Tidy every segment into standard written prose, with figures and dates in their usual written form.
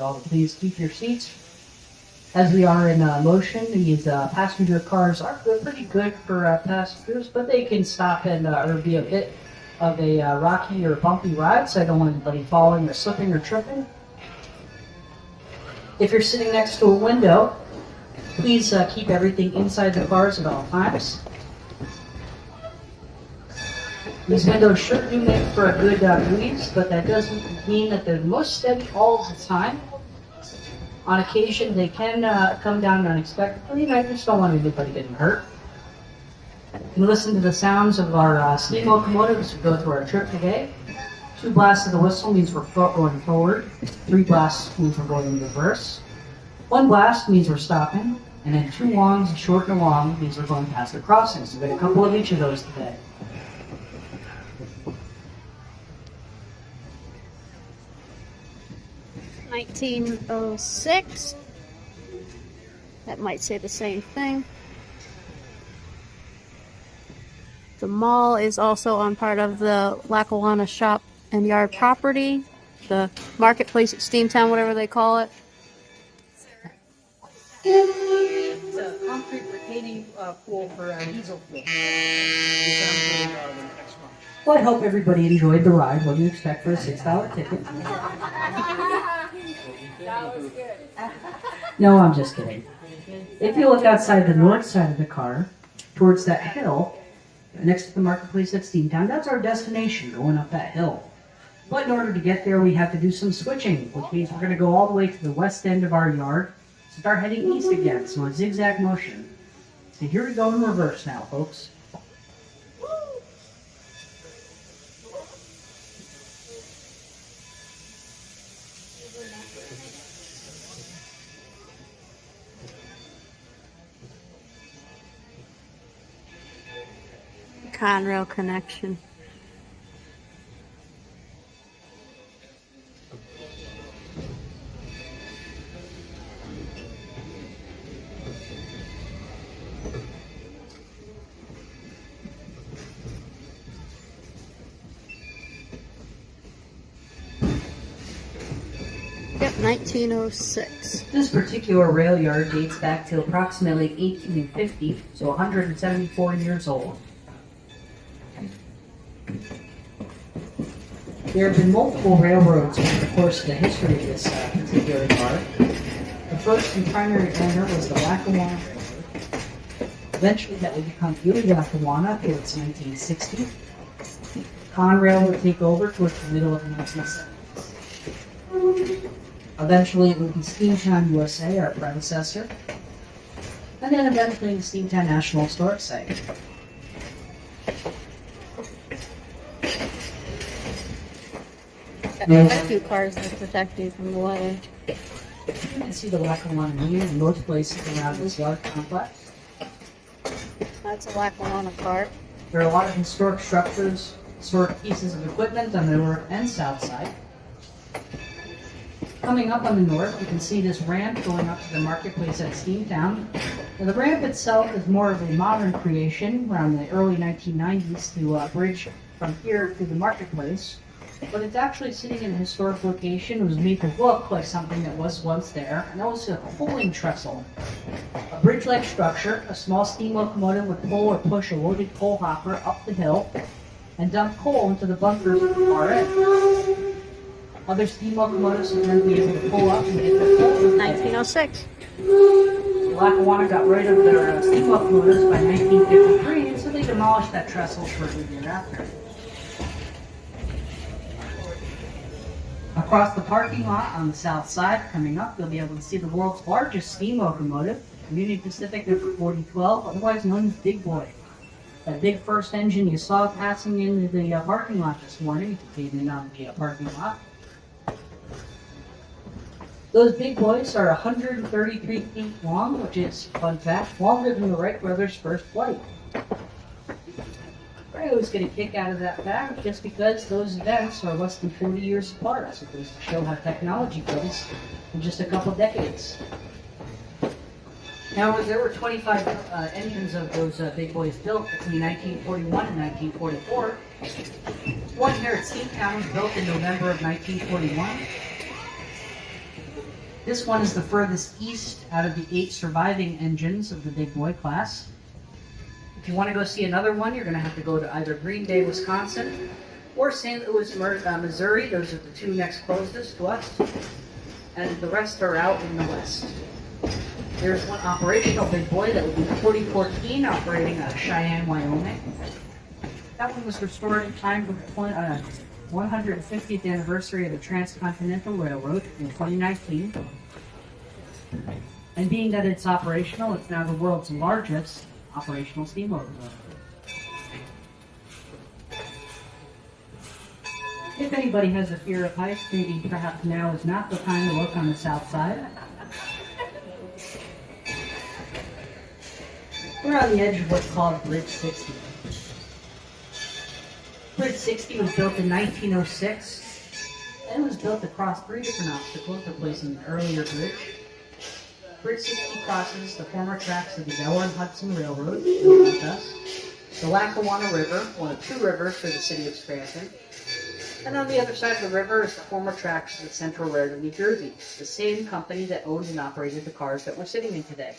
well, please keep your seats. As we are in motion, these passenger cars are pretty good for passengers, but they can stop and or be a bit of a rocky or bumpy ride, so I don't want anybody falling or slipping or tripping. If you're sitting next to a window, please keep everything inside the cars at all times. These windows sure do make for a good breeze, but that doesn't mean that they're most steady all the time. On occasion, they can come down unexpectedly, and I just don't want anybody getting hurt. You can listen to the sounds of our steam locomotives as we go through our trip today. 2 blasts of the whistle means we're going forward. 3 blasts means we're going in reverse. 1 blast means we're stopping. And then 2 longs, short and long, means we're going past the crossings. We've got a couple of each of those today. (1906). That might say the same thing. The mall is also on part of the Lackawanna shop and yard property. The marketplace at Steamtown, whatever they call it. It's a concrete retaining pool for diesel fuel. Well, I hope everybody enjoyed the ride. What do you expect for a $6 ticket? That was good. No, I'm just kidding. If you look outside the north side of the car, towards that hill, next to the marketplace at Steamtown, that's our destination, going up that hill. But in order to get there, we have to do some switching, which means we're going to go all the way to the west end of our yard, start heading east again, so a zigzag motion. So here we go in reverse now, folks. Conrail connection. Yep, 1906. This particular rail yard dates back to approximately 1850, so 174 years old. There have been multiple railroads over the course of the history of this particular yard. The first and primary owner was the Lackawanna Railroad. Eventually that would become Lackawanna towards 1960. Conrail would take over towards the middle of the 1970s. Eventually it would be Steamtown USA, our predecessor. And then eventually the Steamtown National Historic Site. A few cars that protect you from the weather. You can see the Lackawanna Marine in most places around this yard complex. That's a Lackawanna car. There are a lot of historic structures, historic pieces of equipment on the north and south side. Coming up on the north, you can see this ramp going up to the marketplace at Steamtown. Now, the ramp itself is more of a modern creation around the early 1990s to bridge from here to the marketplace. But it's actually sitting in a historic location. It was made to look like something that was once there, and that was a coaling trestle. A bridge-like structure, a small steam locomotive would pull or push a loaded coal hopper up the hill and dump coal into the bunkers at the far end. Other steam locomotives would then be able to pull up and get their coal. 1906. Lackawanna got rid of their steam locomotives by 1953, and so they demolished that trestle shortly thereafter. Across the parking lot on the south side, coming up, you'll be able to see the world's largest steam locomotive, Union Pacific number 4012, otherwise known as Big Boy. That big first engine you saw passing into the parking lot this morning, if you came in on the parking lot. Those big boys are 133 feet long, which is, fun fact, longer than the Wright brothers' first flight. I always get a kick out of that fact just because those events are less than 40 years apart, so it goes to show how technology goes in just a couple decades. Now, there were 25 engines of those big boys built between 1941 and 1944. One here at Steamtown was built in November of 1941. This one is the furthest east out of the 8 surviving engines of the big boy class. If you want to go see another one, you're going to have to go to either Green Bay, Wisconsin, or St. Louis, Missouri. Those are the 2 next closest to us. And the rest are out in the west. There's one operational big boy that would be the 4014 operating out of Cheyenne, Wyoming. That one was restored in time for the 150th anniversary of the Transcontinental Railroad in 2019. And being that it's operational, it's now the world's largest operational steam locomotive. If anybody has a fear of heights, maybe perhaps now is not the time to look on the south side. We're on the edge of what's called Bridge 60. Bridge 60 was built in 1906, and it was built across 3 different obstacles, replacing an earlier bridge. Bridge 60 crosses the former tracks of the Delaware and Hudson Railroad, with us, the Lackawanna River, one of 2 rivers for the city of Scranton, and on the other side of the river is the former tracks of the Central Railroad of New Jersey, the same company that owned and operated the cars that we're sitting in today.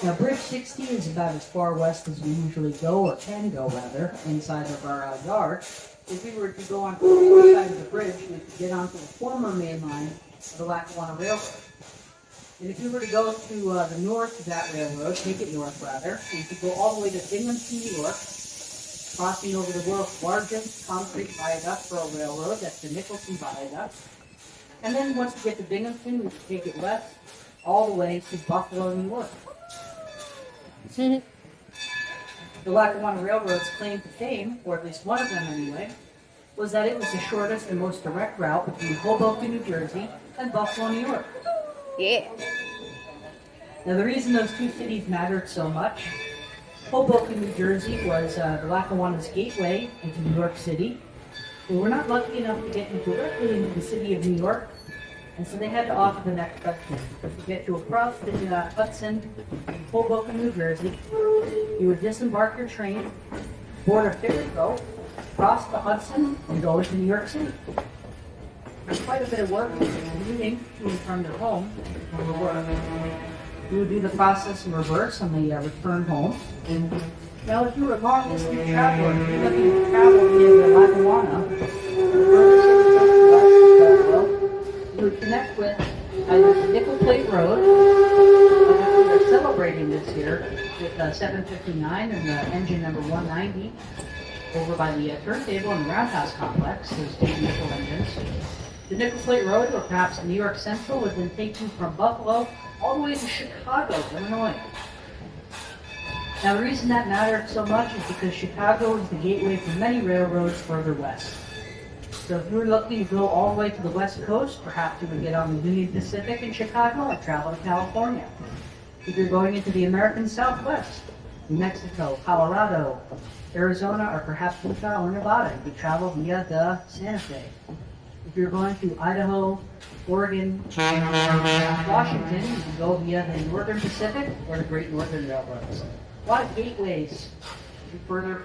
Now, Bridge 60 is about as far west as we usually go, or can go rather, inside of our yard. If we were to go on the other side of the bridge, we could get onto the former main line of the Lackawanna Railroad. And if you were to go to the north of that railroad, take it north rather, you could go all the way to Binghamton, New York, crossing over the world's largest concrete viaduct for a railroad, that's the Nicholson Viaduct. And then once we get to Binghamton, we could take it west all the way to Buffalo, New York. The Lackawanna Railroad's claim to fame, or at least one of them anyway, was that it was the shortest and most direct route between Hoboken, New Jersey, and Buffalo, New York. Yeah. Now, the reason those 2 cities mattered so much, Hoboken, New Jersey was the Lackawanna's gateway into New York City. They were not lucky enough to get directly into the city of New York, and so they had to offer the next best thing. To get to across the Hudson, Hoboken, New Jersey, you would disembark your train, board a ferry boat, cross the Hudson, and go into New York City. There's quite a bit of work commuting to and from their home for work. You would do the process in reverse on the return home. Now, if you were a long-distance traveler, if you're looking to travel via the Lackawanna, you would connect with either the Nickel Plate Road, which we are celebrating this year with 759 and engine number 190 over by the turntable and roundhouse complex, those 2 nickel engines. The Nickel Plate Road, or perhaps New York Central, would then take you from Buffalo all the way to Chicago, Illinois. Now, the reason that mattered so much is because Chicago is the gateway for many railroads further west. So if you were looking to go all the way to the west coast, perhaps you would get on the Union Pacific in Chicago and travel to California. If you're going into the American Southwest, New Mexico, Colorado, Arizona, or perhaps Utah or Nevada, you could travel via the Santa Fe. If you're going to Idaho, Oregon, and Washington, you can go via the Northern Pacific or the Great Northern Railroads. A lot of gateways to further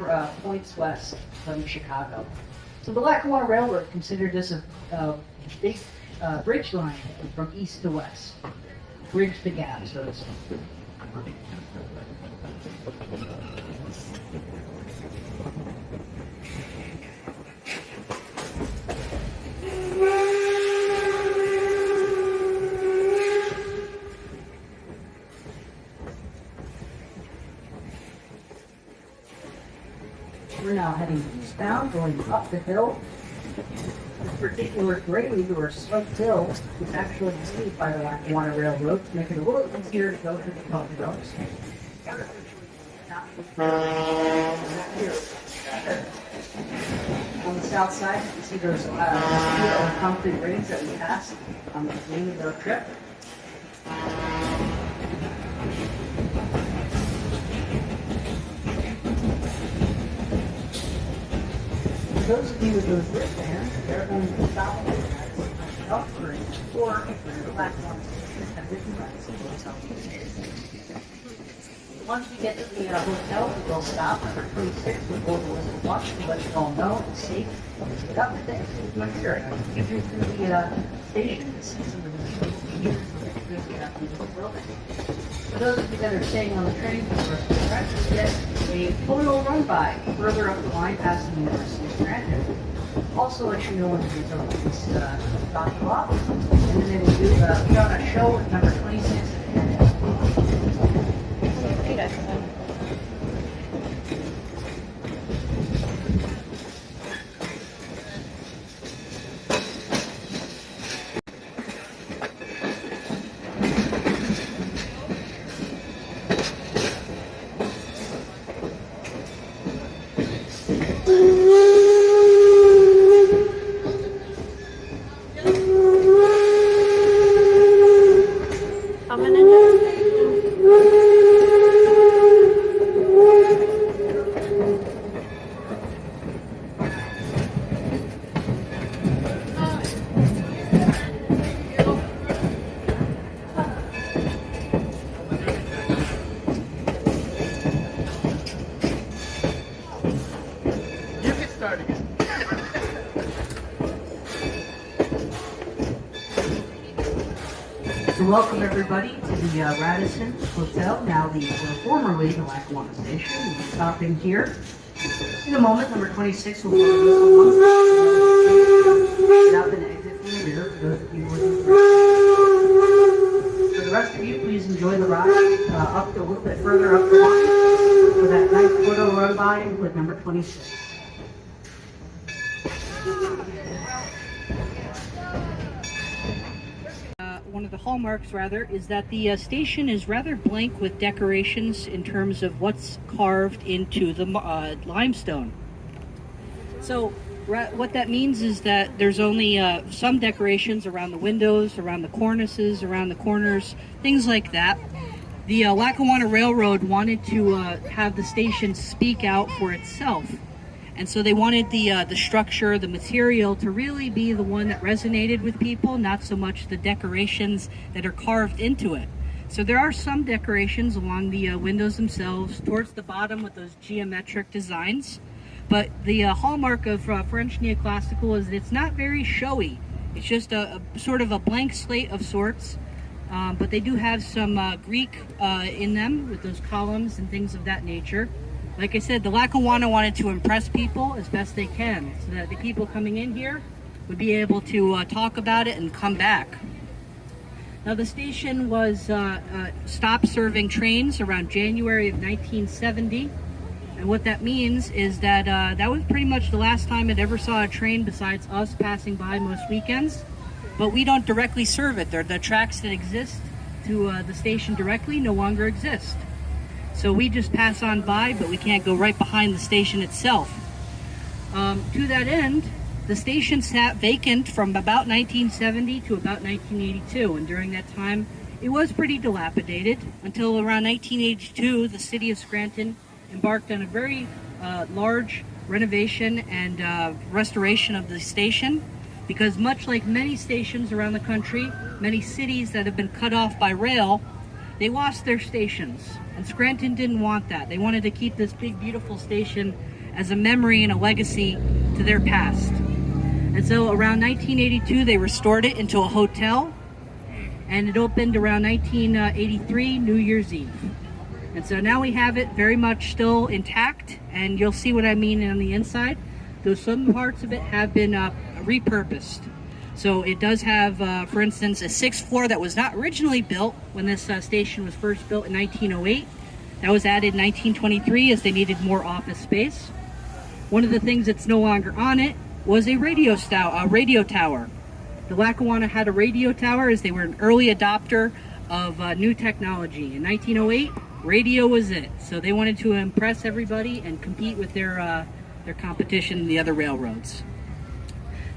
points west from Chicago. So the Lackawanna Railroad considered this a big bridge line from east to west. Bridge the gap, so to speak. We're now heading eastbound, going up the hill. This particular grade, or sloped hill, is actually made by the Lackawanna Railroad to make it a little easier to go to the coffee roads. On the south side, you can see those steel and concrete rings that we passed on the beginning of our trip. For those of you with those wristbands, they're going to stop offering or the Lackawanna have written by Once we get to the hotel, we will stop number 26. We'll go to the watch to let you all know it's safe. Get up the day. Sure. Get you through the station and see some of the features of the building. For those of you that are staying on the train for the rest of the trip, you get a photo run-by further up the line past the University of Scranton. Also let you know when the utilities drop you off. And then they will put on a show at number 26. Coming into the You can start again. So welcome everybody to the Radisson Hotel, now the formerly the Lackawanna Station. We'll be stopping here in a moment. Number 26 will go to this one. Get out and exit from the rear for those of you who are. For the rest of you, please enjoy the ride up a little bit further up the line for that nice photo run by with number 26. One of the hallmarks, rather, is that the station is rather blank with decorations in terms of what's carved into the limestone. So what that means is that there's only some decorations around the windows, around the cornices, around the corners, things like that. The Lackawanna Railroad wanted to have the station speak out for itself. And so they wanted the structure, the material to really be the one that resonated with people, not so much the decorations that are carved into it. So there are some decorations along the windows themselves, towards the bottom with those geometric designs. But the hallmark of French neoclassical is that it's not very showy. It's just a sort of a blank slate of sorts. But they do have some Greek in them with those columns and things of that nature. Like I said, the Lackawanna wanted to impress people as best they can, so that the people coming in here would be able to talk about it and come back. Now the station was stopped serving trains around January of 1970, and what that means is that that was pretty much the last time it ever saw a train besides us passing by most weekends. But we don't directly serve it. The tracks that exist to the station directly no longer exist. So we just pass on by, but we can't go right behind the station itself. To that end, the station sat vacant from about 1970 to about 1982, and during that time, it was pretty dilapidated until around 1982, the city of Scranton embarked on a very large renovation and restoration of the station, because much like many stations around the country, many cities that have been cut off by rail, they lost their stations, and Scranton didn't want that. They wanted to keep this big, beautiful station as a memory and a legacy to their past. And so around 1982, they restored it into a hotel, and it opened around 1983, New Year's Eve. And so now we have it very much still intact, and you'll see what I mean on the inside, though some parts of it have been repurposed. So it does have, for instance, a sixth floor that was not originally built when this station was first built in 1908. That was added in 1923 as they needed more office space. One of the things that's no longer on it was a radio tower. The Lackawanna had a radio tower as they were an early adopter of new technology. In 1908, radio was it. So they wanted to impress everybody and compete with their competition, the other railroads.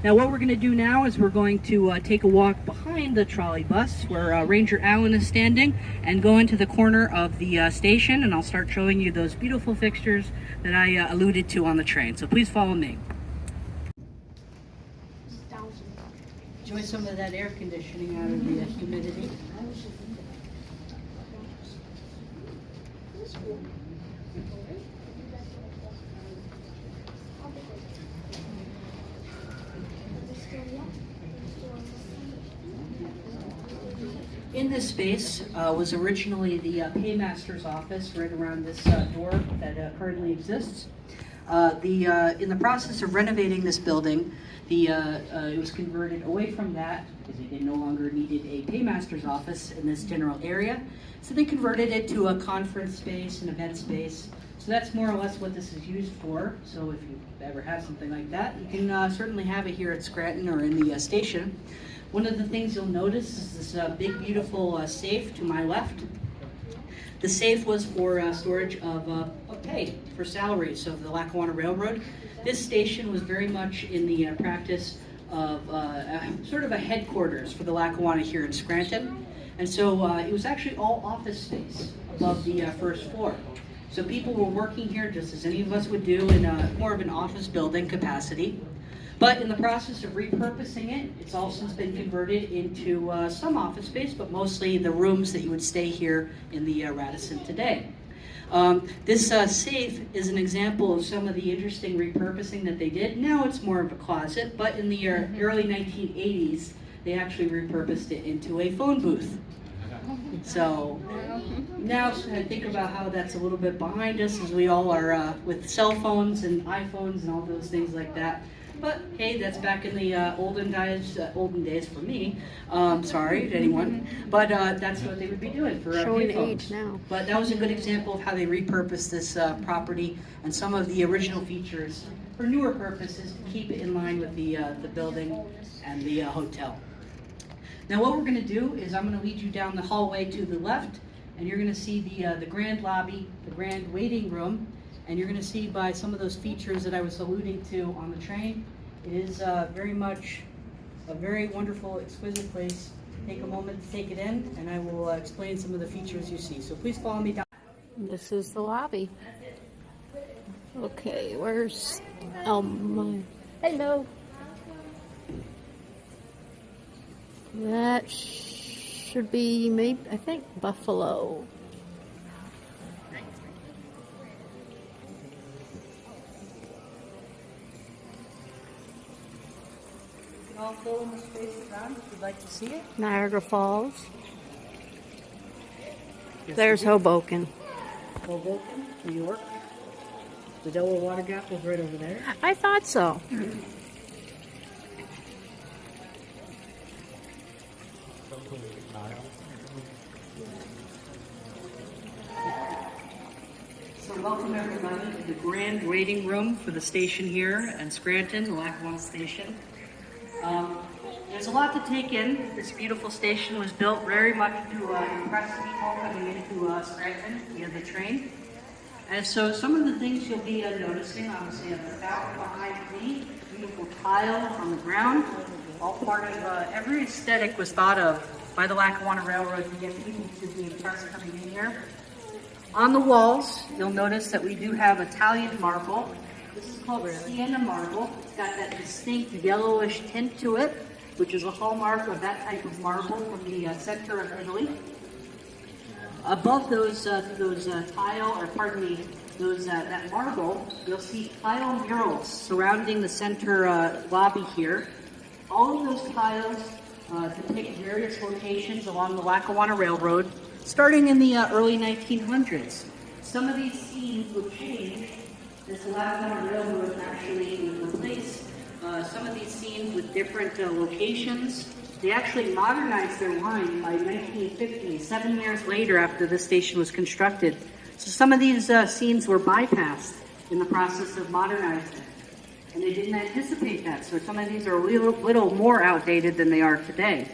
Now what we're going to do now is we're going to take a walk behind the trolley bus where Ranger Allen is standing and go into the corner of the station, and I'll start showing you those beautiful fixtures that I alluded to on the train. So please follow me. Enjoy some of that air conditioning out of the humidity. In this space was originally the paymaster's office right around this door that currently exists. In the process of renovating this building, it was converted away from that because they no longer needed a paymaster's office in this general area. So they converted it to a conference space, an event space. So that's more or less what this is used for. So if you ever have something like that, you can certainly have it here at Scranton or in the station. One of the things you'll notice is this big, beautiful safe to my left. The safe was for storage of pay for salaries. So the Lackawanna Railroad, this station was very much in the practice of sort of a headquarters for the Lackawanna here in Scranton. And so it was actually all office space above the first floor. So people were working here just as any of us would do in more of an office building capacity. But in the process of repurposing it, it's all since been converted into some office space, but mostly the rooms that you would stay here in the Radisson today. This safe is an example of some of the interesting repurposing that they did. Now it's more of a closet, but in the early 1980s, they actually repurposed it into a phone booth. So now I think about how that's a little bit behind us as we all are with cell phones and iPhones and all those things like that. But hey, that's back in the olden days for me. Sorry to anyone, but that's what they would be doing for Showing payphones. age now. But that was a good example of how they repurposed this property and some of the original features for newer purposes to keep it in line with the building and the hotel. Now what we're going to do is I'm going to lead you down the hallway to the left, and you're going to see the grand lobby, the grand waiting room. And you're going to see by some of those features that I was alluding to on the train, it is very much a very wonderful, exquisite place. Take a moment to take it in, and I will explain some of the features you see. So please follow me down. This is the lobby. Okay, where's my hello? That should be maybe, I think, Buffalo. I'll fill in the space around if you'd like to see it. Niagara Falls. Yes, There's Hoboken. Hoboken, New York. The Delaware Water Gap was right over there. I thought so. So welcome everybody to the grand waiting room for the station here in Scranton, the Lackawanna Station. There's a lot to take in. This beautiful station was built very much to impress people coming into Scranton via the train. And so some of the things you'll be noticing, obviously at the fountain behind me, beautiful tile on the ground, all part of every aesthetic was thought of by the Lackawanna Railroad to get people to be impressed coming in here. On the walls, you'll notice that we do have Italian marble. This is called Sienna marble. It's got that distinct yellowish tint to it, which is a hallmark of that type of marble from the center of Italy. Above that marble, you'll see tile murals surrounding the center lobby here. All of those tiles depict various locations along the Lackawanna Railroad, starting in the early 1900s. Some of these scenes would change as the Lackawanna Railroad actually would replace some of these scenes with different locations. They actually modernized their line by 1950, 7 years later after the station was constructed. So some of these scenes were bypassed in the process of modernizing. And they didn't anticipate that, so some of these are a little more outdated than they are today.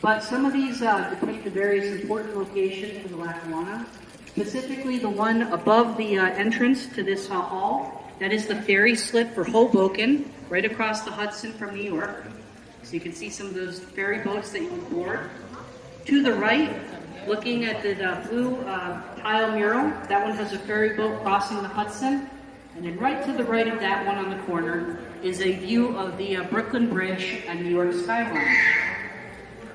But some of these depict the various important locations for the Lackawanna, specifically the one above the entrance to this hall. That is the ferry slip for Hoboken, right across the Hudson from New York. So you can see some of those ferry boats that you would board. To the right, looking at the blue tile mural, that one has a ferry boat crossing the Hudson. And then right to the right of that one on the corner is a view of the Brooklyn Bridge and New York skyline.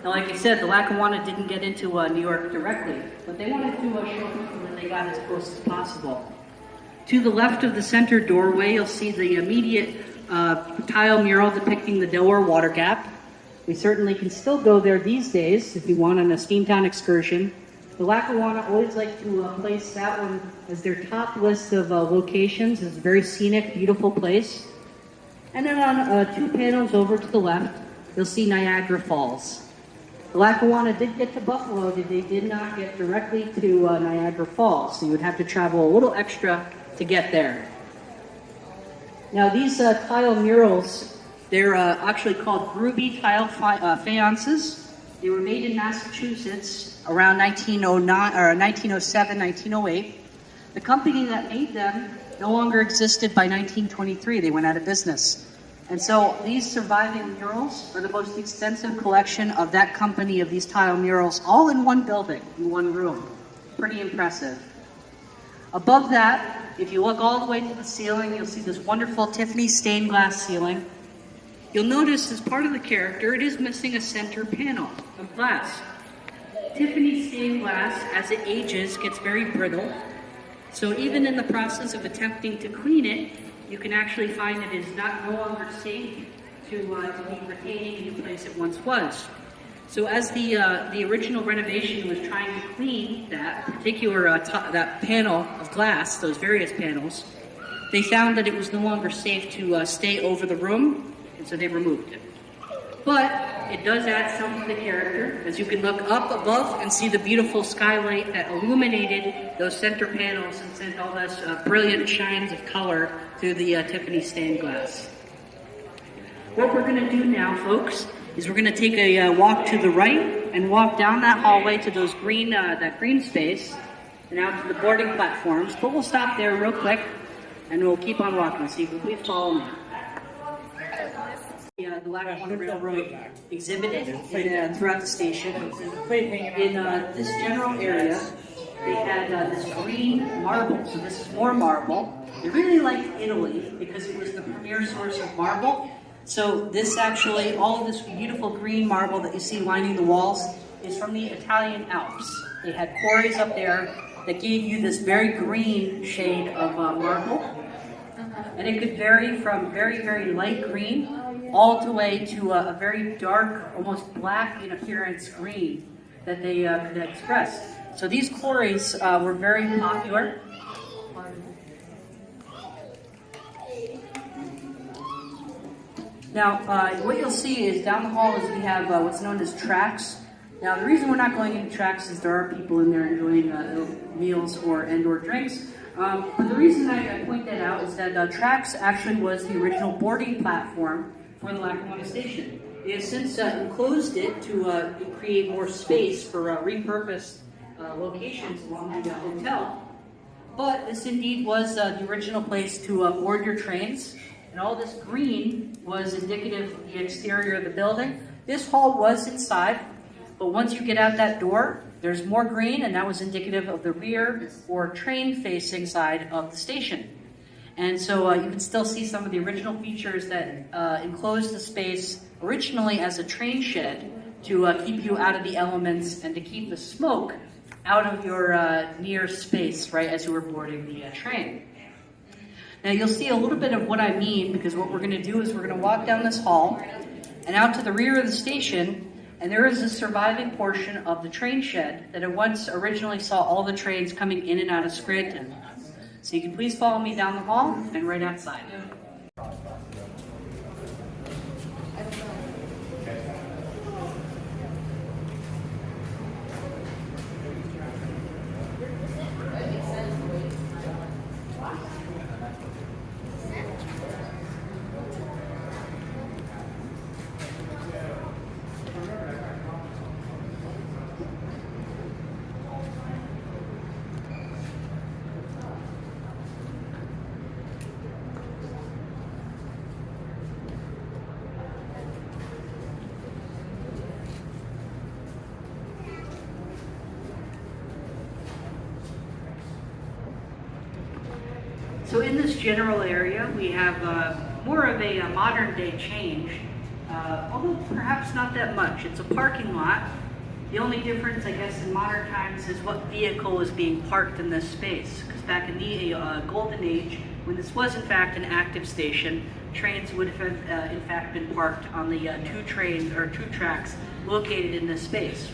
Now, like I said, the Lackawanna didn't get into New York directly, but they wanted to show people that they got as close as possible. To the left of the center doorway, you'll see the immediate tile mural depicting the Delaware Water Gap. We certainly can still go there these days if you want on a Steamtown excursion. The Lackawanna always like to place that one as their top list of locations. It's a very scenic, beautiful place. And then on 2 panels over to the left, you'll see Niagara Falls. The Lackawanna did get to Buffalo, they did not get directly to Niagara Falls, so you would have to travel a little extra to get there. Now these tile murals, they're actually called Groovy Tile Faiences. They were made in Massachusetts around 1907, 1908. The company that made them no longer existed by 1923. They went out of business. And so these surviving murals are the most extensive collection of that company of these tile murals, all in one building, in one room. Pretty impressive. Above that, if you look all the way to the ceiling, you'll see this wonderful Tiffany stained glass ceiling. You'll notice as part of the character, it is missing a center panel of glass. Tiffany stained glass, as it ages, gets very brittle. So even in the process of attempting to clean it, you can actually find that it is no longer safe to be retaining in the place it once was. So as the original renovation was trying to clean that particular that panel of glass, those various panels, they found that it was no longer safe to stay over the room, and so they removed it. But it does add something to the character, as you can look up above and see the beautiful skylight that illuminated those center panels and sent all those brilliant shines of color through the Tiffany stained glass. What we're going to do now, folks, is we're going to take a walk to the right and walk down that hallway to those that green space and out to the boarding platforms. But we'll stop there real quick and we'll keep on walking. So you can please follow me. The Lackawanna Railroad exhibited throughout the station. In this general area, they had this green marble. So this is more marble. They really liked Italy because it was the premier source of marble. So this actually, all of this beautiful green marble that you see lining the walls is from the Italian Alps. They had quarries up there that gave you this very green shade of marble. And it could vary from very, very light green all the way to a very dark, almost black in appearance green that they could express. So these quarries were very popular. Now, what you'll see is down the hall is we have what's known as tracks. Now, the reason we're not going into tracks is there are people in there enjoying meals or drinks. But the reason I point that out is that tracks actually was the original boarding platform for the Lackawanna station. They have since enclosed it to create more space for repurposed locations along the hotel. But this indeed was the original place to board your trains. And all this green was indicative of the exterior of the building. This hall was inside, but once you get out that door, there's more green, and that was indicative of the rear or train-facing side of the station. And so you can still see some of the original features that enclosed the space originally as a train shed to keep you out of the elements and to keep the smoke out of your near space, right, as you were boarding the train. Now you'll see a little bit of what I mean, because what we're going to do is we're going to walk down this hall and out to the rear of the station, and there is a surviving portion of the train shed that once originally saw all the trains coming in and out of Scranton. So you can please follow me down the hall and right outside. So in this general area, we have more of a modern day change. although perhaps not that much. It's a parking lot. The only difference, I guess, in modern times is what vehicle is being parked in this space. Because back in the golden age, when this was in fact an active station, trains would have in fact been parked on the two tracks located in this space.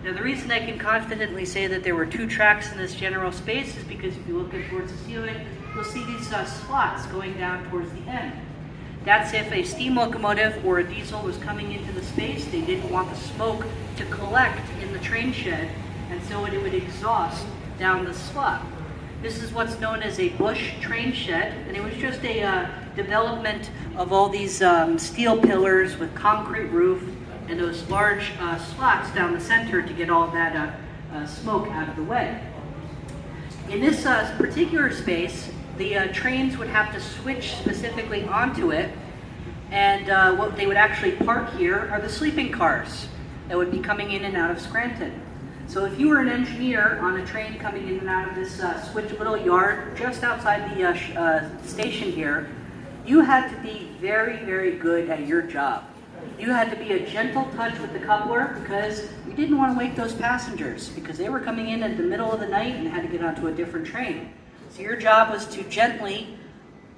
Now the reason I can confidently say that there were 2 tracks in this general space is because if you look up towards the ceiling, you'll see these slots going down towards the end. That's if a steam locomotive or a diesel was coming into the space, they didn't want the smoke to collect in the train shed, and so it would exhaust down the slot. This is what's known as a bush train shed, and it was just a development of all these steel pillars with concrete roof and those large slots down the center to get all that smoke out of the way. In this particular space, the trains would have to switch specifically onto it, and what they would actually park here are the sleeping cars that would be coming in and out of Scranton. So if you were an engineer on a train coming in and out of this little yard just outside the station here, you had to be very, very good at your job. You had to be a gentle touch with the coupler because you didn't want to wake those passengers because they were coming in at the middle of the night and had to get onto a different train. So your job was to gently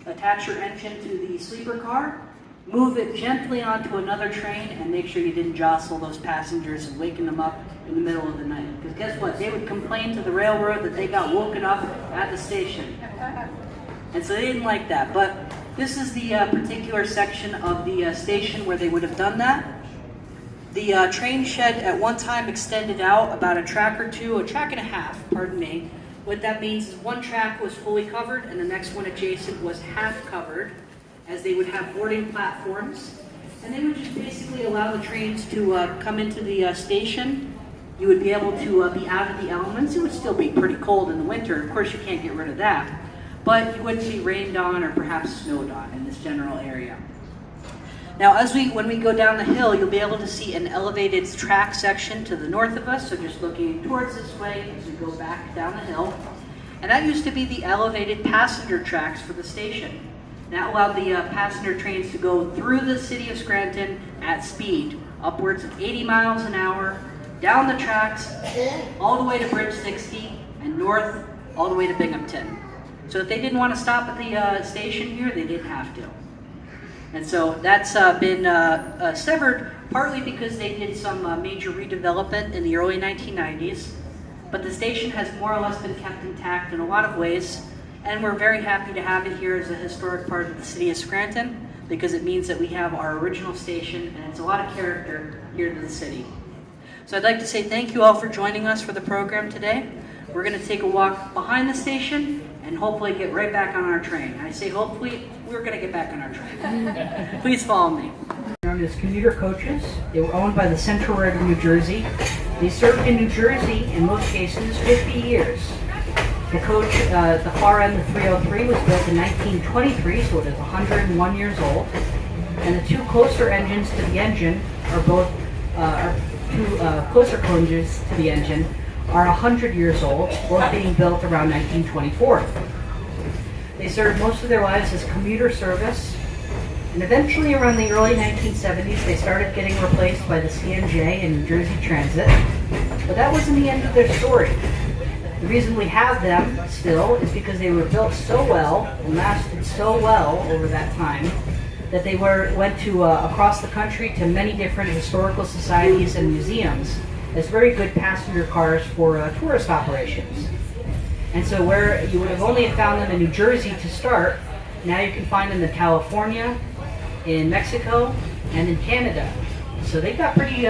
attach your engine to the sleeper car, move it gently onto another train, and make sure you didn't jostle those passengers and waking them up in the middle of the night. Because guess what? They would complain to the railroad that they got woken up at the station. And so they didn't like that. But this is the particular section of the station where they would have done that. The train shed at one time extended out about a track or two, a track and a half, pardon me. What that means is one track was fully covered and the next one adjacent was half covered, as they would have boarding platforms. And they would just basically allow the trains to come into the station. You would be able to be out of the elements. It would still be pretty cold in the winter. Of course, you can't get rid of that. But you wouldn't be rained on or perhaps snowed on in this general area. Now, when we go down the hill, you'll be able to see an elevated track section to the north of us. So just looking towards this way as we go back down the hill. And that used to be the elevated passenger tracks for the station. That allowed the passenger trains to go through the city of Scranton at speed, upwards of 80 miles an hour, down the tracks, all the way to Bridge 60, and north all the way to Binghamton. So if they didn't want to stop at the station here, they didn't have to. And so that's been severed partly because they did some major redevelopment in the early 1990s. But the station has more or less been kept intact in a lot of ways. And we're very happy to have it here as a historic part of the city of Scranton because it means that we have our original station and it's a lot of character here to the city. So I'd like to say thank you all for joining us for the program today. We're going to take a walk behind the station and hopefully get right back on our train. I say hopefully, we're going to get back on our train. Please follow me. Known as commuter coaches. They were owned by the Central Railroad of New Jersey. They served in New Jersey, in most cases, 50 years. The coach, the far end, the 303, was built in 1923, so it is 101 years old. And the two closer engines to the engine are both, closer plunges to the engine are 100 years old, both being built around 1924. They served most of their lives as commuter service, and eventually around the early 1970s they started getting replaced by the CNJ and New Jersey Transit, but that wasn't the end of their story. The reason we have them still is because they were built so well and lasted so well over that time that they went to across the country to many different historical societies and museums as very good passenger cars for tourist operations. And so where you would have only found them in New Jersey to start, now you can find them in California, in Mexico, and in Canada. So they got pretty,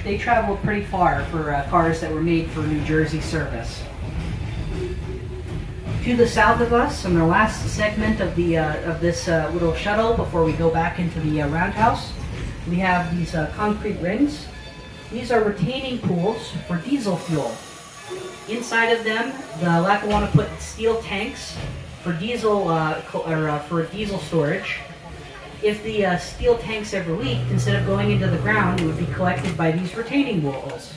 they traveled pretty far for cars that were made for New Jersey service. To the south of us, on the last segment of the this little shuttle before we go back into the roundhouse, we have these concrete rings. These are retaining pools for diesel fuel. Inside of them, the Lackawanna put steel tanks for diesel for diesel storage. If the steel tanks ever leaked, instead of going into the ground, it would be collected by these retaining walls.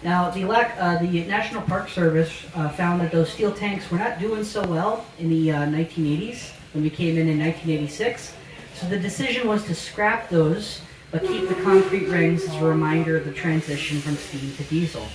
Now, the National Park Service found that those steel tanks were not doing so well in the 1980s when we came in 1986. So the decision was to scrap those, but keep the concrete rings as a reminder of the transition from steam to diesel.